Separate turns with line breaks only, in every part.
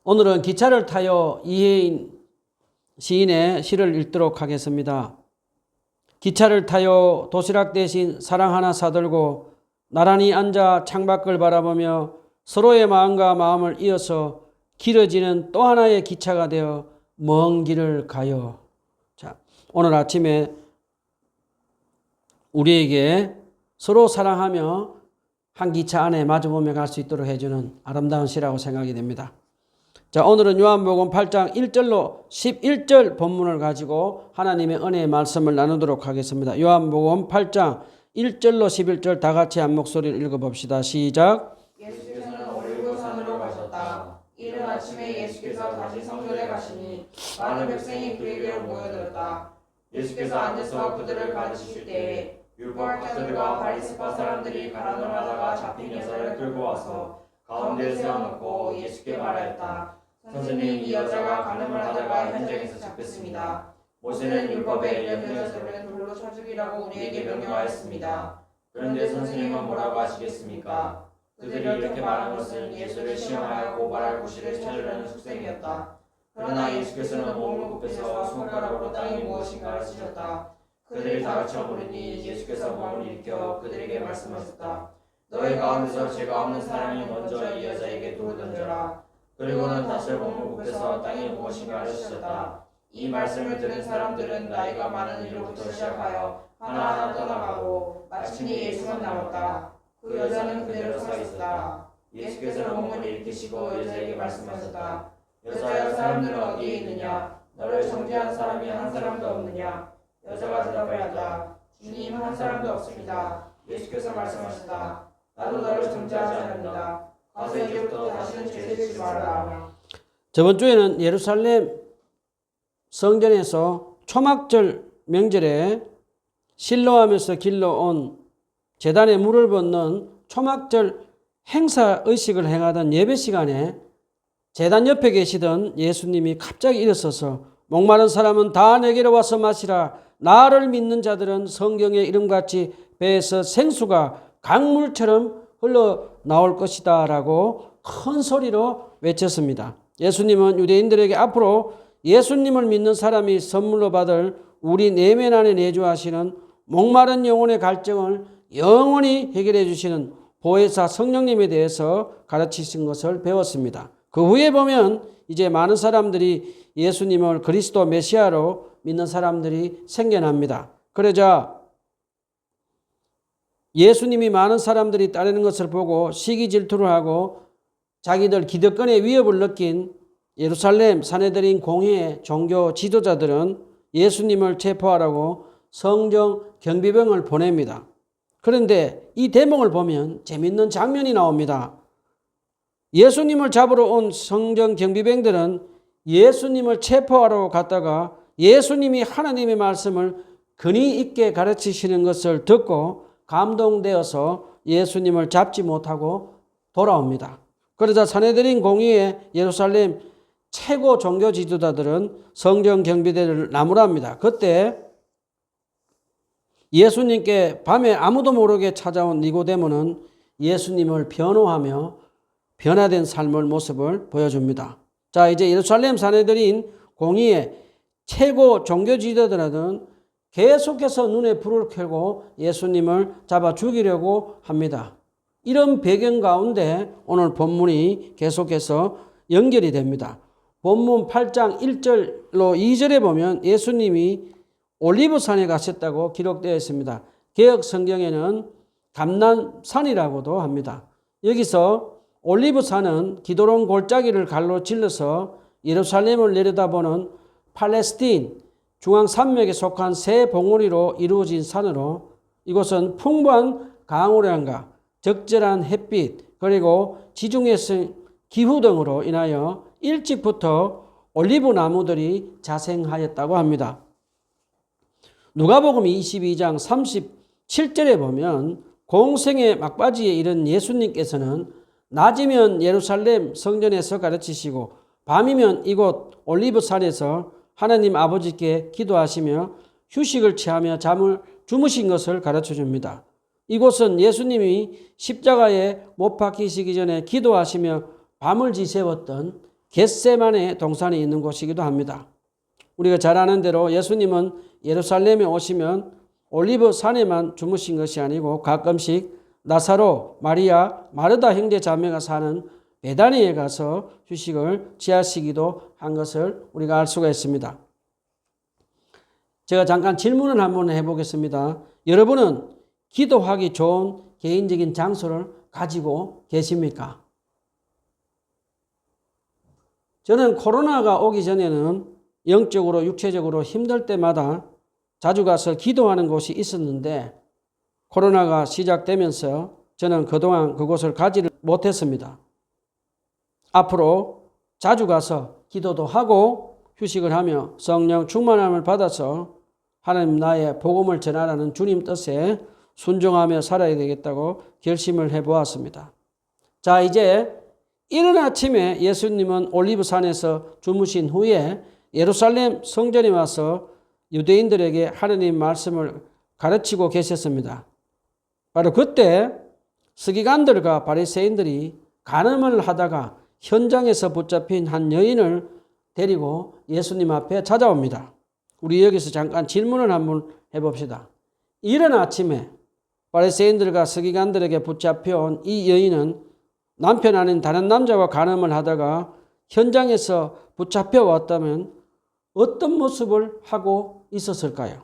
오늘은 기차를 타요 이혜인 시인의 시를 읽도록 하겠습니다. 기차를 타요 도시락 대신 사랑 하나 사들고 나란히 앉아 창밖을 바라보며 서로의 마음과 마음을 이어서 길어지는 또 하나의 기차가 되어 먼 길을 가요. 자, 오늘 아침에 우리에게 서로 사랑하며 한 기차 안에 마주보며 갈 수 있도록 해주는 아름다운 시라고 생각이 됩니다. 자, 오늘은 요한복음 8장 1절로 11절 본문을 가지고 하나님의 은혜의 말씀을 나누도록 하겠습니다. 요한복음 8장 1절로 11절 다 같이 한 목소리를 읽어봅시다. 시작.
예수께서는 올리브산으로 가셨다. 이른 아침에 예수께서 다시 성전에 가시니 많은 백성이 그에게로 모여들었다. 예수께서 앉아서 그들을 가르치실 때에 율법학자들과 바리새파 사람들이 가난을 하다가 잡힌 여자를 끌고 와서 가운데 세워놓고 예수께 말하였다. 선생님, 이 여자가 간음을 하다가 현장에서 잡혔습니다. 모세는 율법에 이르는 여자들은 돌로 쳐 죽이라고 우리에게 명령하였습니다. 그런데 선생님은 뭐라고 하시겠습니까? 그들이 이렇게 말한 것은 예수를 시험하여 고발할 구실을 찾으려는 속셈이었다. 그러나 예수께서는 몸을 굽혀서 손가락으로 땅이 무엇인가를 찢었다. 그들이 다 같이 물으니 예수께서 몸을 일으켜 그들에게 말씀하셨다. 너희 가운데서 죄가 없는 사람이 먼저 이 여자에게 돌을 던져라. 그리고는 다시 몸을 굽혀서 땅이 무엇인가를 찢었다. 이 말씀을 들은 사람들은 나이가 많은 이로부터 시작하여 하나하나 떠나가고 마침내 예수만 남았다. 그 여자는 그대로 서 있었다. 예수께서는 몸을 일으키시고 여자에게 말씀하셨다. 여자여, 사람들은 어디에 있느냐? 너를 정죄한 사람이 한 사람도 없느냐? 여자가 대답하였다. 주님, 한 사람도 없습니다. 예수께서 말씀하셨다. 나도 너를 정죄하지 않습니다. 가서 이제부터 다시는 죄 짓지 말아라.
저번 주에는 예루살렘 성전에서 초막절 명절에 실로암에서 길러온 제단에 물을 붓는 초막절 행사 의식을 행하던 예배 시간에 제단 옆에 계시던 예수님이 갑자기 일어서서 목마른 사람은 다 내게로 와서 마시라. 나를 믿는 자들은 성경의 이름같이 배에서 생수가 강물처럼 흘러나올 것이다 라고 큰 소리로 외쳤습니다. 예수님은 유대인들에게 앞으로 예수님을 믿는 사람이 선물로 받을 우리 내면 안에 내주하시는 목마른 영혼의 갈증을 영원히 해결해 주시는 보혜사 성령님에 대해서 가르치신 것을 배웠습니다. 그 후에 보면 이제 많은 사람들이 예수님을 그리스도 메시아로 믿는 사람들이 생겨납니다. 그러자 예수님이 많은 사람들이 따르는 것을 보고 시기 질투를 하고 자기들 기득권의 위협을 느낀 예루살렘 사내들인 공회의 종교 지도자들은 예수님을 체포하라고 성정 경비병을 보냅니다. 그런데 이 대목을 보면 재밌는 장면이 나옵니다. 예수님을 잡으러 온 성정 경비병들은 예수님을 체포하러 갔다가 예수님이 하나님의 말씀을 근위 있게 가르치시는 것을 듣고 감동되어서 예수님을 잡지 못하고 돌아옵니다. 그러자 사내들인 공의의 예루살렘 최고 종교 지도자들은 성전 경비대를 나무랍니다. 그때 예수님께 밤에 아무도 모르게 찾아온 니고데모는 예수님을 변호하며 변화된 삶의 모습을 보여줍니다. 자, 이제 예루살렘 사내들인 공의의 최고 종교 지도자들은 계속해서 눈에 불을 켜고 예수님을 잡아 죽이려고 합니다. 이런 배경 가운데 오늘 본문이 계속해서 연결이 됩니다. 본문 8장 1절로 2절에 보면 예수님이 올리브산에 가셨다고 기록되어 있습니다. 개역 성경에는 감람산이라고도 합니다. 여기서 올리브산은 기드론 골짜기를 갈로 질러서 예루살렘을 내려다보는 팔레스틴 중앙산맥에 속한 세 봉우리로 이루어진 산으로 이곳은 풍부한 강우량과 적절한 햇빛 그리고 지중해성 기후 등으로 인하여 일찍부터 올리브 나무들이 자생하였다고 합니다. 누가복음 22장 37절에 보면 공생의 막바지에 이른 예수님께서는 낮이면 예루살렘 성전에서 가르치시고 밤이면 이곳 올리브산에서 하나님 아버지께 기도하시며 휴식을 취하며 잠을 주무신 것을 가르쳐 줍니다. 이곳은 예수님이 십자가에 못 박히시기 전에 기도하시며 밤을 지새웠던 겟세마네 동산이 있는 곳이기도 합니다. 우리가 잘 아는 대로 예수님은 예루살렘에 오시면 올리브 산에만 주무신 것이 아니고 가끔씩 나사로, 마리아, 마르다 형제 자매가 사는 베다니에 가서 휴식을 취하시기도 한 것을 우리가 알 수가 있습니다. 제가 잠깐 질문을 한번 해보겠습니다. 여러분은 기도하기 좋은 개인적인 장소를 가지고 계십니까? 저는 코로나가 오기 전에는 영적으로 육체적으로 힘들 때마다 자주 가서 기도하는 곳이 있었는데 코로나가 시작되면서 저는 그동안 그곳을 가지를 못했습니다. 앞으로 자주 가서 기도도 하고 휴식을 하며 성령 충만함을 받아서 하나님 나의 복음을 전하라는 주님 뜻에 순종하며 살아야 되겠다고 결심을 해보았습니다. 자, 이제 이른 아침에 예수님은 올리브산에서 주무신 후에 예루살렘 성전에 와서 유대인들에게 하나님 말씀을 가르치고 계셨습니다. 바로 그때 서기관들과 바리새인들이 간음을 하다가 현장에서 붙잡힌 한 여인을 데리고 예수님 앞에 찾아옵니다. 우리 여기서 잠깐 질문을 한번 해봅시다. 이른 아침에 바리새인들과 서기관들에게 붙잡혀온 이 여인은 남편 아닌 다른 남자와 간음을 하다가 현장에서 붙잡혀 왔다면 어떤 모습을 하고 있었을까요?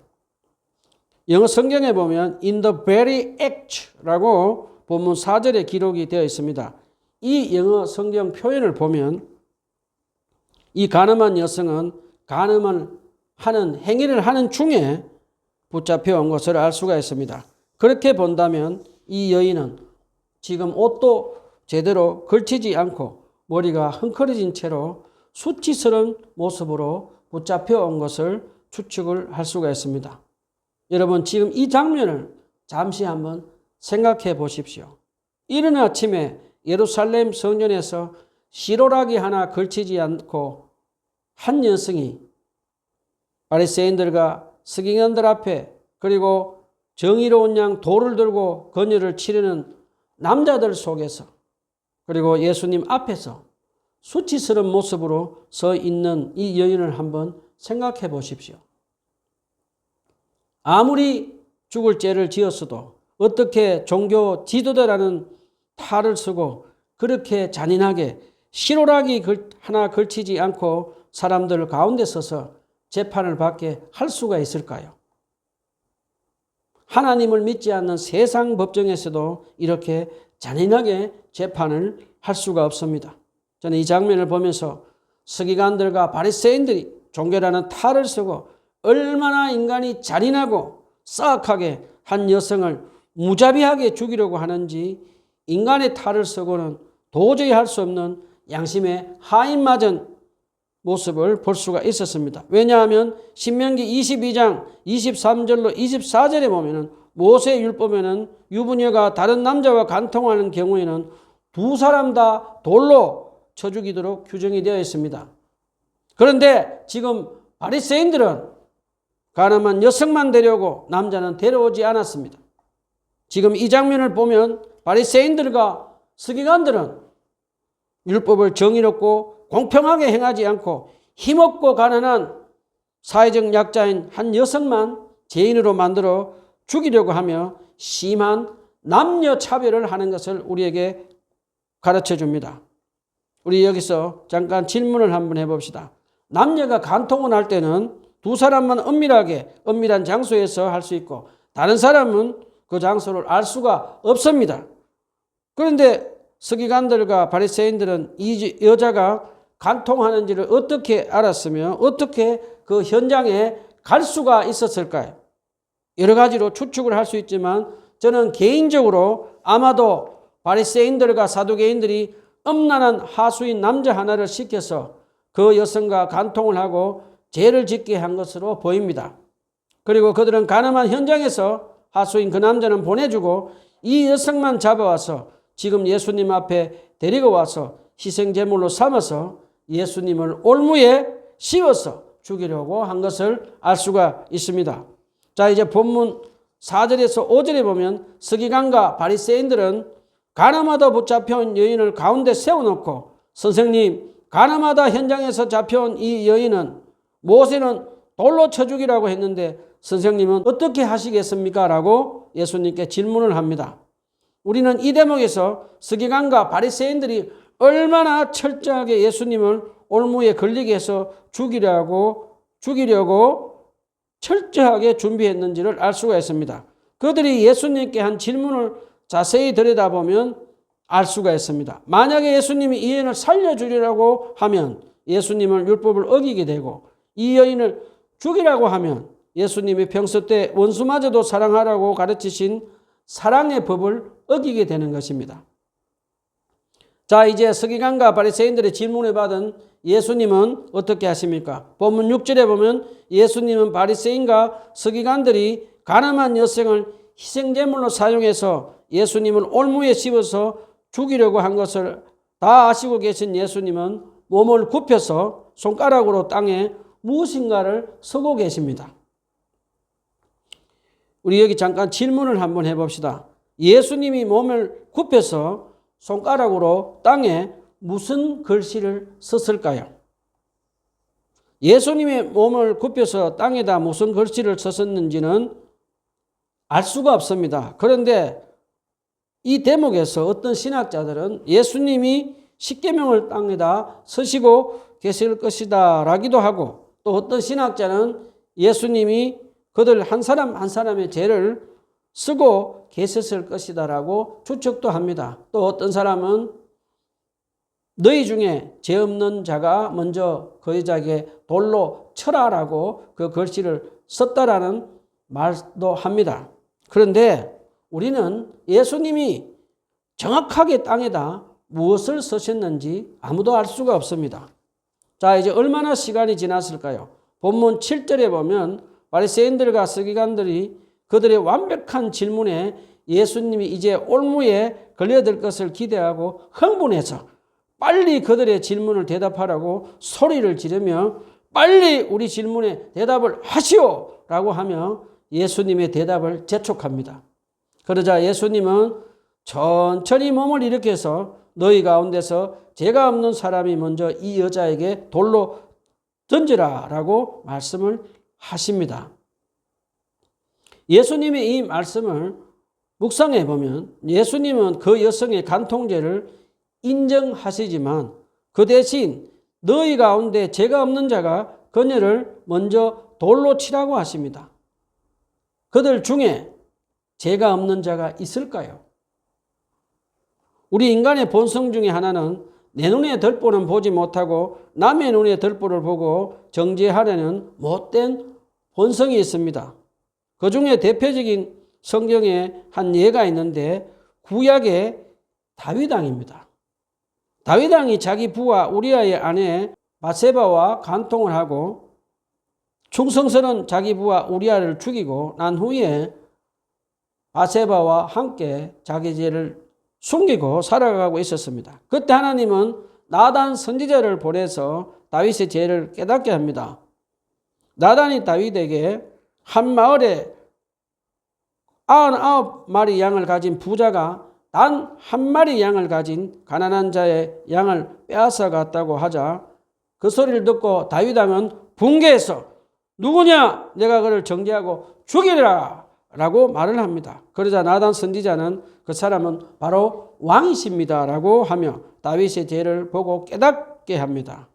영어 성경에 보면 in the very act라고 본문 4절에 기록이 되어 있습니다. 이 영어 성경 표현을 보면 이 간음한 여성은 간음을 하는 행위를 하는 중에 붙잡혀 온 것을 알 수가 있습니다. 그렇게 본다면 이 여인은 지금 옷도 제대로 걸치지 않고 머리가 흥커러진 채로 수치스러운 모습으로 붙잡혀 온 것을 추측을 할 수가 있습니다. 여러분 지금 이 장면을 잠시 한번 생각해 보십시오. 이른 아침에 예루살렘 성전에서 시로라기 하나 걸치지 않고 한 여성이 바리새인들과 서기관들 앞에 그리고 정의로운 양 돌을 들고 건율을 치르는 남자들 속에서 그리고 예수님 앞에서 수치스러운 모습으로 서 있는 이 여인을 한번 생각해 보십시오. 아무리 죽을 죄를 지었어도 어떻게 종교 지도자라는 탈을 쓰고 그렇게 잔인하게 시로라기 하나 걸치지 않고 사람들 가운데 서서 재판을 받게 할 수가 있을까요? 하나님을 믿지 않는 세상 법정에서도 이렇게 잔인하게 재판을 할 수가 없습니다. 저는 이 장면을 보면서 서기관들과 바리새인들이 종교라는 탈을 쓰고 얼마나 인간이 잔인하고 싸악하게 한 여성을 무자비하게 죽이려고 하는지 인간의 탈을 쓰고는 도저히 할 수 없는 양심의 하인맞은 모습을 볼 수가 있었습니다. 왜냐하면 신명기 22장 23절로 24절에 보면은 모세 율법에는 유부녀가 다른 남자와 간통하는 경우에는 두 사람 다 돌로 쳐 죽이도록 규정이 되어 있습니다. 그런데 지금 바리새인들은 가늠한 여성만 데려오고 남자는 데려오지 않았습니다. 지금 이 장면을 보면 바리새인들과 서기관들은 율법을 정의롭고 공평하게 행하지 않고 힘없고 가난한 사회적 약자인 한 여성만 죄인으로 만들어 죽이려고 하며 심한 남녀 차별을 하는 것을 우리에게 가르쳐 줍니다. 우리 여기서 잠깐 질문을 한번 해봅시다. 남녀가 간통을 할 때는 두 사람만 은밀한 장소에서 할 수 있고 다른 사람은 그 장소를 알 수가 없습니다. 그런데 서기관들과 바리새인들은 이 여자가 간통하는지를 어떻게 알았으며 어떻게 그 현장에 갈 수가 있었을까요? 여러 가지로 추측을 할 수 있지만 저는 개인적으로 아마도 바리새인들과 사두개인들이 음란한 하수인 남자 하나를 시켜서 그 여성과 간통을 하고 죄를 짓게 한 것으로 보입니다. 그리고 그들은 가늠한 현장에서 하수인 그 남자는 보내주고 이 여성만 잡아와서 지금 예수님 앞에 데리고 와서 희생제물로 삼아서 예수님을 올무에 씌워서 죽이려고 한 것을 알 수가 있습니다. 자, 이제 본문 4절에서 5절에 보면 서기관과 바리새인들은 가늠하다 붙잡혀온 여인을 가운데 세워놓고 선생님, 가늠하다 현장에서 잡혀온 이 여인은 모세는 돌로 쳐 죽이라고 했는데 선생님은 어떻게 하시겠습니까? 라고 예수님께 질문을 합니다. 우리는 이 대목에서 서기관과 바리새인들이 얼마나 철저하게 예수님을 올무에 걸리게 해서 죽이려고 철저하게 준비했는지를 알 수가 있습니다. 그들이 예수님께 한 질문을 자세히 들여다보면 알 수가 있습니다. 만약에 예수님이 이 여인을 살려주리라고 하면 예수님은 율법을 어기게 되고, 이 여인을 죽이라고 하면 예수님이 평소 때 원수마저도 사랑하라고 가르치신 사랑의 법을 어기게 되는 것입니다. 자, 이제 서기관과 바리새인들의 질문을 받은 예수님은 어떻게 하십니까? 본문 6절에 보면 예수님은 바리새인과 서기관들이 가늠한 여성을 희생제물로 사용해서 예수님을 올무에 씹어서 죽이려고 한 것을 다 아시고 계신 예수님은 몸을 굽혀서 손가락으로 땅에 무엇인가를 쓰고 계십니다. 우리 여기 잠깐 질문을 한번 해봅시다. 예수님이 몸을 굽혀서 손가락으로 땅에 무슨 글씨를 썼을까요? 예수님의 몸을 굽혀서 땅에다 무슨 글씨를 썼는지는 알 수가 없습니다. 그런데 이 대목에서 어떤 신학자들은 예수님이 십계명을 땅에다 쓰시고 계실 것이다 라기도 하고, 또 어떤 신학자는 예수님이 그들 한 사람 한 사람의 죄를 쓰고 계셨을 것이다 라고 추측도 합니다. 또 어떤 사람은 너희 중에 죄 없는 자가 먼저 그 여자에게 돌로 쳐라라고 그 글씨를 썼다라는 말도 합니다. 그런데 우리는 예수님이 정확하게 땅에다 무엇을 쓰셨는지 아무도 알 수가 없습니다. 자, 이제 얼마나 시간이 지났을까요? 본문 7절에 보면 바리새인들과 서기관들이 그들의 완벽한 질문에 예수님이 이제 올무에 걸려들 것을 기대하고 흥분해서 빨리 그들의 질문을 대답하라고 소리를 지르며 빨리 우리 질문에 대답을 하시오 라고 하며 예수님의 대답을 재촉합니다. 그러자 예수님은 천천히 몸을 일으켜서 너희 가운데서 죄가 없는 사람이 먼저 이 여자에게 돌로 던지라 라고 말씀을 하십니다. 예수님의 이 말씀을 묵상해 보면 예수님은 그 여성의 간통죄를 인정하시지만 그 대신 너희 가운데 죄가 없는 자가 그녀를 먼저 돌로 치라고 하십니다. 그들 중에 죄가 없는 자가 있을까요? 우리 인간의 본성 중에 하나는 내 눈에 덜보는 보지 못하고 남의 눈에 덜보를 보고 정죄하려는 못된 본성이 있습니다. 그 중에 대표적인 성경에 한 예가 있는데 구약의 다윗왕입니다. 다윗왕이 자기 부하 우리아의 아내 바세바와 간통을 하고 충성스러운 자기 부하 우리아를 죽이고 난 후에 바세바와 함께 자기 죄를 숨기고 살아가고 있었습니다. 그때 하나님은 나단 선지자를 보내서 다윗의 죄를 깨닫게 합니다. 나단이 다윗에게 한 마을에 99마리 양을 가진 부자가 단 한 마리 양을 가진 가난한 자의 양을 빼앗아 갔다고 하자 그 소리를 듣고 다윗왕은 분개해서 누구냐? 내가 그를 정죄하고 죽이리라 라고 말을 합니다. 그러자 나단 선지자는 그 사람은 바로 왕이십니다 라고 하며 다윗의 죄를 보고 깨닫게 합니다.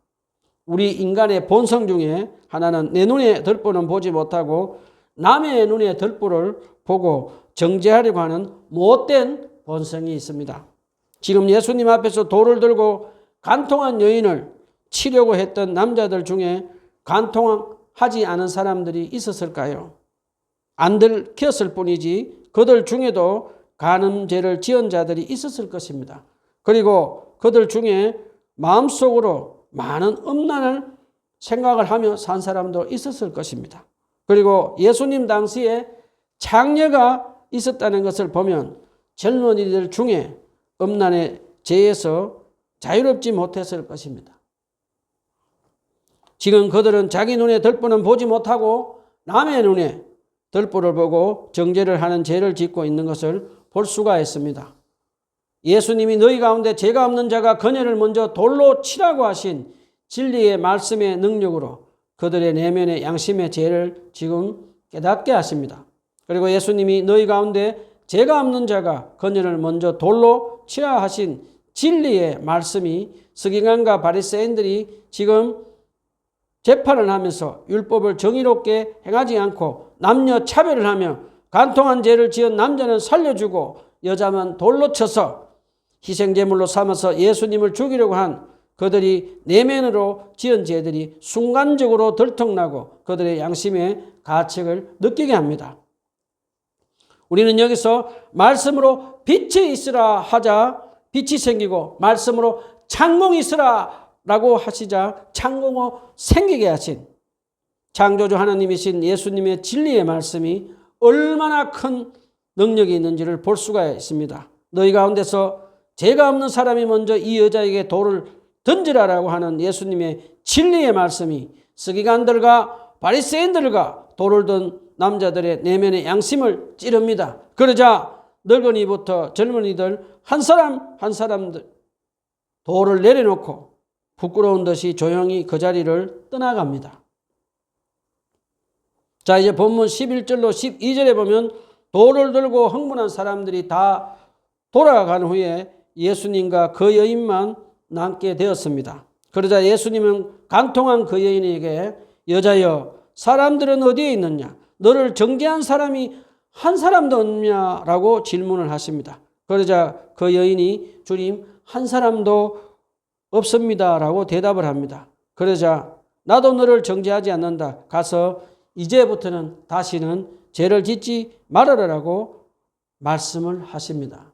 우리 인간의 본성 중에 하나는 내 눈에 덜보는 보지 못하고 남의 눈에 덜보를 보고 정죄하려고 하는 못된 본성이 있습니다. 지금 예수님 앞에서 돌을 들고 간통한 여인을 치려고 했던 남자들 중에 간통하지 않은 사람들이 있었을까요? 안 들켰을 뿐이지 그들 중에도 간음죄를 지은 자들이 있었을 것입니다. 그리고 그들 중에 마음속으로 많은 음란을 생각을 하며 산 사람도 있었을 것입니다. 그리고 예수님 당시에 장녀가 있었다는 것을 보면 젊은이들 중에 음란의 죄에서 자유롭지 못했을 것입니다. 지금 그들은 자기 눈에 덜보는 보지 못하고 남의 눈에 덜보를 보고 정죄를 하는 죄를 짓고 있는 것을 볼 수가 있습니다. 예수님이 너희 가운데 죄가 없는 자가 그녀를 먼저 돌로 치라고 하신 진리의 말씀의 능력으로 그들의 내면의 양심의 죄를 지금 깨닫게 하십니다. 그리고 예수님이 너희 가운데 죄가 없는 자가 그녀를 먼저 돌로 치라 하신 진리의 말씀이 서기관과 바리새인들이 지금 재판을 하면서 율법을 정의롭게 행하지 않고 남녀 차별을 하며 간통한 죄를 지은 남자는 살려주고 여자만 돌로 쳐서 희생제물로 삼아서 예수님을 죽이려고 한 그들이 내면으로 지은 죄들이 순간적으로 들통나고 그들의 양심의 가책을 느끼게 합니다. 우리는 여기서 말씀으로 빛이 있으라 하자 빛이 생기고 말씀으로 창공이 있으라 라고 하시자 창공이 생기게 하신 창조주 하나님이신 예수님의 진리의 말씀이 얼마나 큰 능력이 있는지를 볼 수가 있습니다. 너희 가운데서 죄가 없는 사람이 먼저 이 여자에게 돌을 던지라라고 하는 예수님의 진리의 말씀이 서기관들과 바리새인들과 돌을 든 남자들의 내면의 양심을 찌릅니다. 그러자 늙은이부터 젊은이들 한 사람 한 사람들 돌을 내려놓고 부끄러운 듯이 조용히 그 자리를 떠나갑니다. 자, 이제 본문 11절로 12절에 보면 돌을 들고 흥분한 사람들이 다 돌아간 후에 예수님과 그 여인만 남게 되었습니다. 그러자 예수님은 간통한 그 여인에게 여자여 사람들은 어디에 있느냐? 너를 정죄한 사람이 한 사람도 없냐라고 질문을 하십니다. 그러자 그 여인이 주님 한 사람도 없습니다라고 대답을 합니다. 그러자 나도 너를 정죄하지 않는다. 가서 이제부터는 다시는 죄를 짓지 말아라라고 말씀을 하십니다.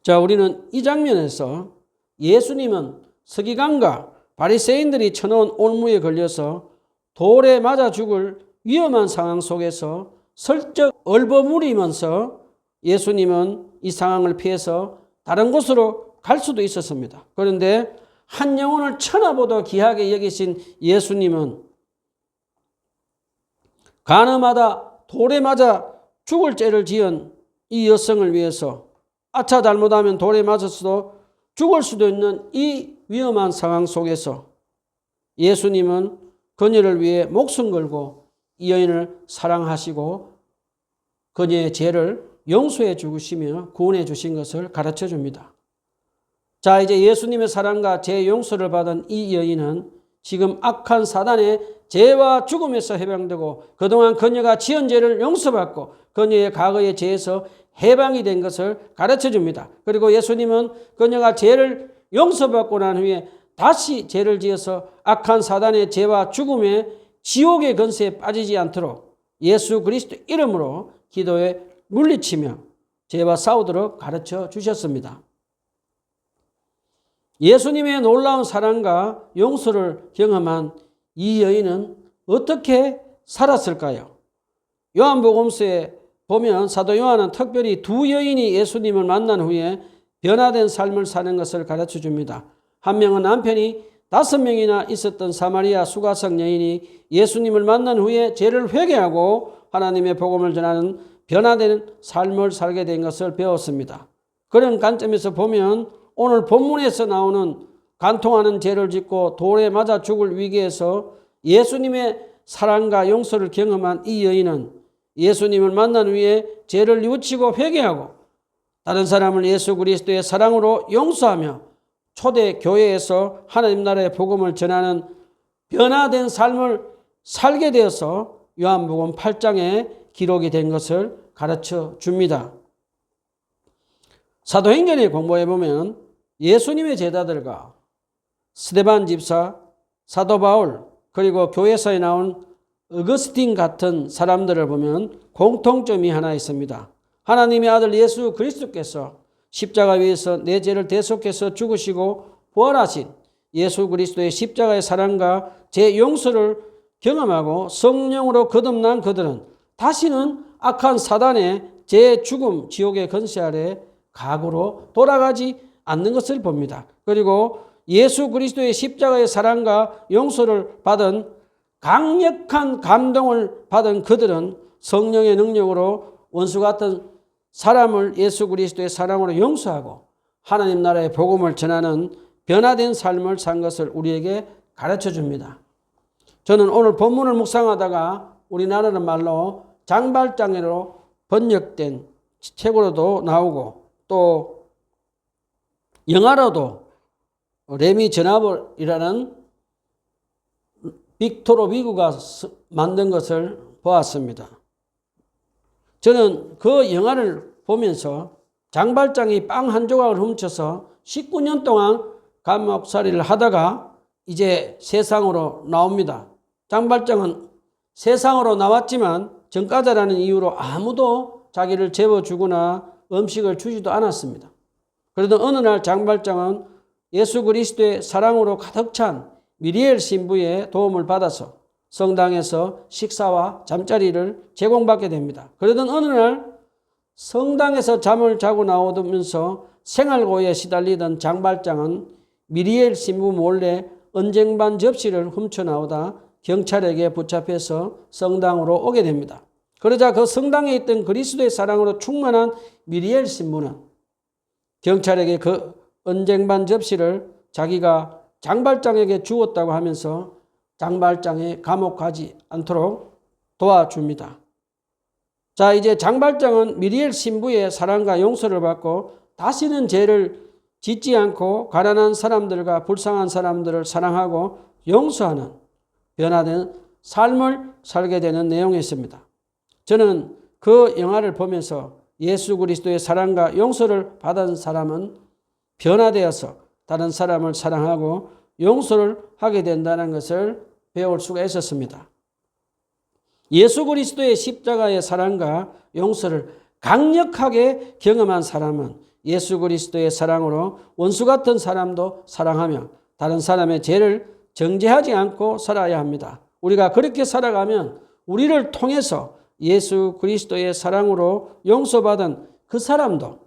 자, 우리는 이 장면에서 예수님은 서기관과 바리새인들이 쳐놓은 올무에 걸려서 돌에 맞아 죽을 위험한 상황 속에서 슬쩍 얼버무리면서 예수님은 이 상황을 피해서 다른 곳으로 갈 수도 있었습니다. 그런데 한 영혼을 천하보다 귀하게 여기신 예수님은 가늠하다 돌에 맞아 죽을 죄를 지은 이 여성을 위해서 아차 잘못하면 돌에 맞아서도 죽을 수도 있는 이 위험한 상황 속에서 예수님은 그녀를 위해 목숨 걸고 이 여인을 사랑하시고 그녀의 죄를 용서해 주시며 구원해 주신 것을 가르쳐 줍니다. 자, 이제 예수님의 사랑과 죄 용서를 받은 이 여인은 지금 악한 사단의 죄와 죽음에서 해방되고 그동안 그녀가 지은 죄를 용서받고 그녀의 과거의 죄에서 해방이 된 것을 가르쳐 줍니다. 그리고 예수님은 그녀가 죄를 용서받고 난 후에 다시 죄를 지어서 악한 사단의 죄와 죽음의 지옥의 건세에 빠지지 않도록 예수 그리스도 이름으로 기도에 물리치며 죄와 싸우도록 가르쳐 주셨습니다. 예수님의 놀라운 사랑과 용서를 경험한 이 여인은 어떻게 살았을까요? 요한복음서에 보면 사도 요한은 특별히 두 여인이 예수님을 만난 후에 변화된 삶을 사는 것을 가르쳐 줍니다. 한 명은 남편이 5명이나 있었던 사마리아 수가성 여인이 예수님을 만난 후에 죄를 회개하고 하나님의 복음을 전하는 변화된 삶을 살게 된 것을 배웠습니다. 그런 관점에서 보면 오늘 본문에서 나오는 간통하는 죄를 짓고 돌에 맞아 죽을 위기에서 예수님의 사랑과 용서를 경험한 이 여인은 예수님을 만난 후에 죄를 뉘우치고 회개하고 다른 사람을 예수 그리스도의 사랑으로 용서하며 초대 교회에서 하나님 나라의 복음을 전하는 변화된 삶을 살게 되어서 요한복음 8장에 기록이 된 것을 가르쳐 줍니다. 사도행전에 공부해 보면 예수님의 제자들과 스데반 집사, 사도 바울, 그리고 교회사에 나온 어거스틴 같은 사람들을 보면 공통점이 하나 있습니다. 하나님의 아들 예수 그리스도께서 십자가 위에서 내 죄를 대속해서 죽으시고 부활하신 예수 그리스도의 십자가의 사랑과 죄 용서를 경험하고 성령으로 거듭난 그들은 다시는 악한 사단의 죄, 죽음, 지옥의 건세 아래 각오로 돌아가지 않는 것을 봅니다. 그리고 예수 그리스도의 십자가의 사랑과 용서를 받은 강력한 감동을 받은 그들은 성령의 능력으로 원수 같은 사람을 예수 그리스도의 사랑으로 용서하고 하나님 나라의 복음을 전하는 변화된 삶을 산 것을 우리에게 가르쳐 줍니다. 저는 오늘 본문을 묵상하다가 우리나라는 말로 장발장애로 번역된 책으로도 나오고 또 영화로도 레미 전하볼이라는 빅토르 위구가 만든 것을 보았습니다. 저는 그 영화를 보면서 장발장이 빵 한 조각을 훔쳐서 19년 동안 감옥살이를 하다가 이제 세상으로 나옵니다. 장발장은 세상으로 나왔지만 전과자라는 이유로 아무도 자기를 재워주거나 음식을 주지도 않았습니다. 그러던 어느 날 장발장은 예수 그리스도의 사랑으로 가득 찬 미리엘 신부의 도움을 받아서 성당에서 식사와 잠자리를 제공받게 됩니다. 그러던 어느 날 성당에서 잠을 자고 나오면서 생활고에 시달리던 장발장은 미리엘 신부 몰래 언쟁반 접시를 훔쳐나오다 경찰에게 붙잡혀서 성당으로 오게 됩니다. 그러자 그 성당에 있던 그리스도의 사랑으로 충만한 미리엘 신부는 경찰에게 그 언쟁반 접시를 자기가 장발장에게 주었다고 하면서 장발장이 감옥 가지 않도록 도와줍니다. 자, 이제 장발장은 미리엘 신부의 사랑과 용서를 받고 다시는 죄를 짓지 않고 가난한 사람들과 불쌍한 사람들을 사랑하고 용서하는 변화된 삶을 살게 되는 내용이었습니다. 저는 그 영화를 보면서 예수 그리스도의 사랑과 용서를 받은 사람은 변화되어서 다른 사람을 사랑하고 용서를 하게 된다는 것을 배울 수가 있었습니다. 예수 그리스도의 십자가의 사랑과 용서를 강력하게 경험한 사람은 예수 그리스도의 사랑으로 원수 같은 사람도 사랑하며 다른 사람의 죄를 정죄하지 않고 살아야 합니다. 우리가 그렇게 살아가면 우리를 통해서 예수 그리스도의 사랑으로 용서받은 그 사람도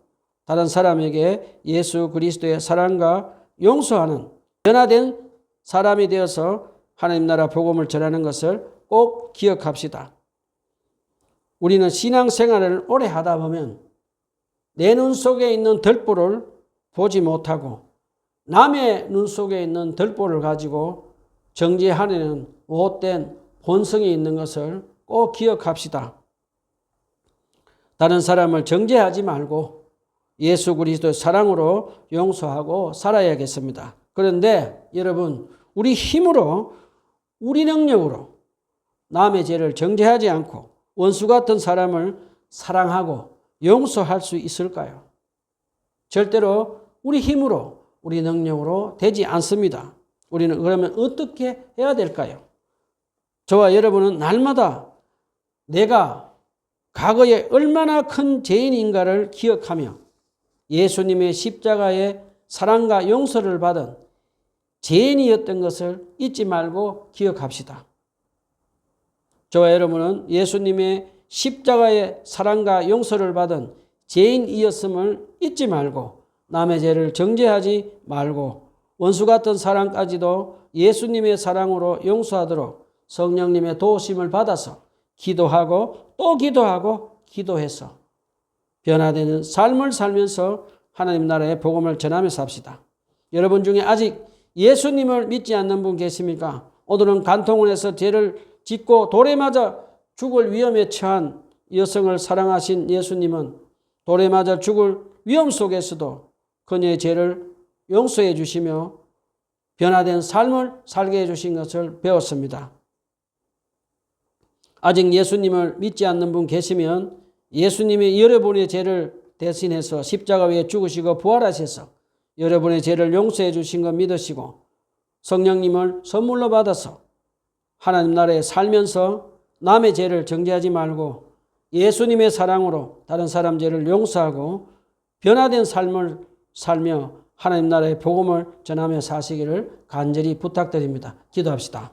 다른 사람에게 예수 그리스도의 사랑과 용서하는 변화된 사람이 되어서 하나님 나라 복음을 전하는 것을 꼭 기억합시다. 우리는 신앙생활을 오래 하다 보면 내 눈 속에 있는 덜보를 보지 못하고 남의 눈 속에 있는 덜보를 가지고 정죄하려는 못된 본성이 있는 것을 꼭 기억합시다. 다른 사람을 정죄하지 말고 예수 그리스도의 사랑으로 용서하고 살아야겠습니다. 그런데 여러분, 우리 힘으로 우리 능력으로 남의 죄를 정죄하지 않고 원수 같은 사람을 사랑하고 용서할 수 있을까요? 절대로 우리 힘으로 우리 능력으로 되지 않습니다. 우리는 그러면 어떻게 해야 될까요? 저와 여러분은 날마다 내가 과거에 얼마나 큰 죄인인가를 기억하며 예수님의 십자가의 사랑과 용서를 받은 죄인이었던 것을 잊지 말고 기억합시다. 저와 여러분은 예수님의 십자가의 사랑과 용서를 받은 죄인이었음을 잊지 말고 남의 죄를 정죄하지 말고 원수 같은 사랑까지도 예수님의 사랑으로 용서하도록 성령님의 도우심을 받아서 기도하고 또 기도하고 기도해서 변화되는 삶을 살면서 하나님 나라의 복음을 전하며 삽시다. 여러분 중에 아직 예수님을 믿지 않는 분 계십니까? 오늘은 간통원에서 죄를 짓고 돌에 맞아 죽을 위험에 처한 여성을 사랑하신 예수님은 돌에 맞아 죽을 위험 속에서도 그녀의 죄를 용서해 주시며 변화된 삶을 살게 해주신 것을 배웠습니다. 아직 예수님을 믿지 않는 분 계시면 예수님이 여러분의 죄를 대신해서 십자가 위에 죽으시고 부활하셔서 여러분의 죄를 용서해 주신 것 믿으시고 성령님을 선물로 받아서 하나님 나라에 살면서 남의 죄를 정죄하지 말고 예수님의 사랑으로 다른 사람 죄를 용서하고 변화된 삶을 살며 하나님 나라의 복음을 전하며 사시기를 간절히 부탁드립니다. 기도합시다.